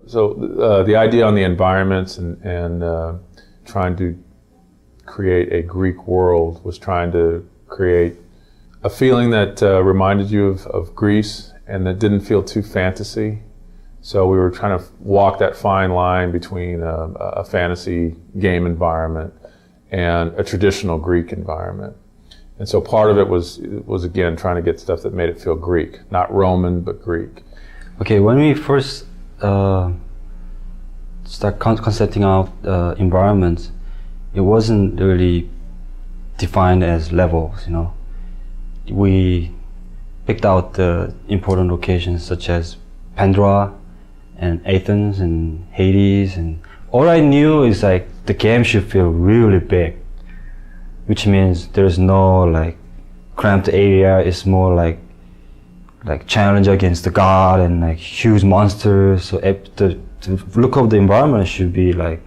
So the idea on the environments and trying to create a Greek world was trying to create a feeling that reminded you of Greece and that didn't feel too fantasy. So we were trying to walk that fine line between a fantasy game environment and a traditional Greek environment. And so part of it was again trying to get stuff that made it feel Greek, not Roman, but Greek. Okay, when we first start concepting out environments, it wasn't really defined as levels, you know. We picked out the important locations such as Pandora and Athens and Hades, and all I knew is like the game should feel really big, which means there's no like cramped area. It's more like challenge against the god and like huge monsters. So the look of the environment should be like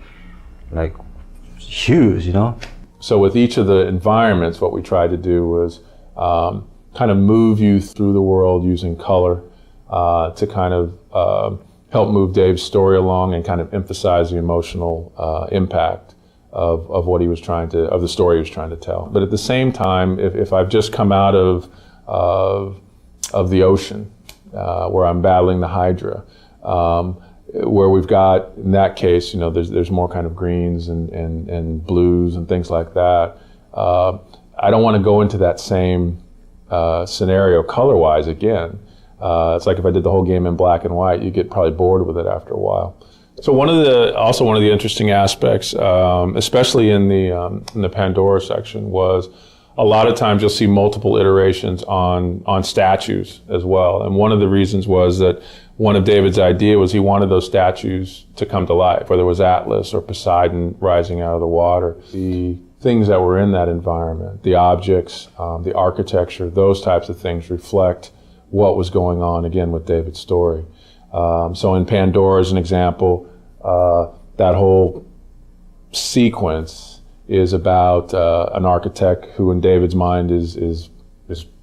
huge, you know. So with each of the environments, what we tried to do was kind of move you through the world using color to kind of help move Dave's story along and kind of emphasize the emotional impact of what he was trying to, of the story he was trying to tell. But at the same time, if I've just come out of the ocean, where I'm battling the Hydra, where we've got, in that case, you know, there's more kind of greens and blues and things like that. I don't want to go into that same scenario color-wise again. It's like if I did the whole game in black and white, you get probably bored with it after a while. So one of the interesting aspects, especially in the Pandora section, was a lot of times you'll see multiple iterations on statues as well. And one of the reasons was that one of David's idea was he wanted those statues to come to life, whether it was Atlas or Poseidon rising out of the water. The things that were in that environment, the objects, the architecture, those types of things reflect what was going on, again, with David's story. So in Pandora, as an example, that whole sequence is about an architect who, in David's mind, is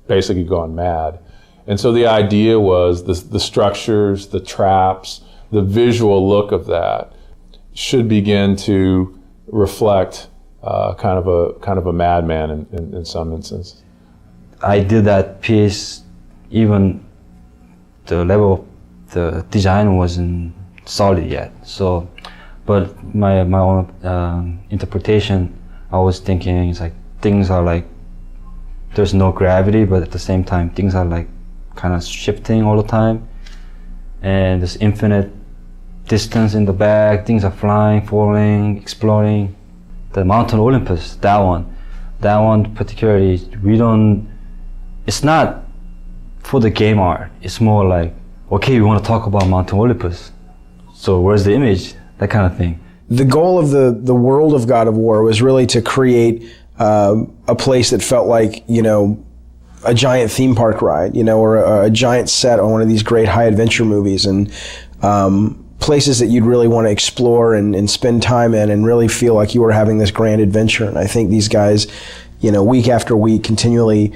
basically gone mad. And so the idea was the structures, the traps, the visual look of that should begin to reflect kind of a madman in some instance. I did that piece, even the level of the design wasn't solid yet. So, but my own interpretation, I was thinking it's like things are like there's no gravity, but at the same time things are like kind of shifting all the time, and there's infinite distance in the back. Things are flying, falling, exploding. The Mountain Olympus, that one particularly, it's not for the game art. It's more like, okay, we want to talk about Mountain Olympus, so where's the image? That kind of thing. The goal of the world of God of War was really to create a place that felt like, you know, a giant theme park ride, you know, or a giant set on one of these great high adventure movies, and places that you'd really want to explore and spend time in and really feel like you were having this grand adventure. And I think these guys, you know, week after week continually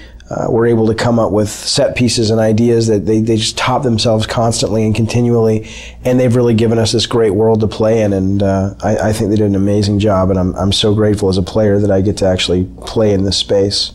were able to come up with set pieces and ideas that they just top themselves constantly and continually, and they've really given us this great world to play in, and I think they did an amazing job, and I'm so grateful as a player that I get to actually play in this space.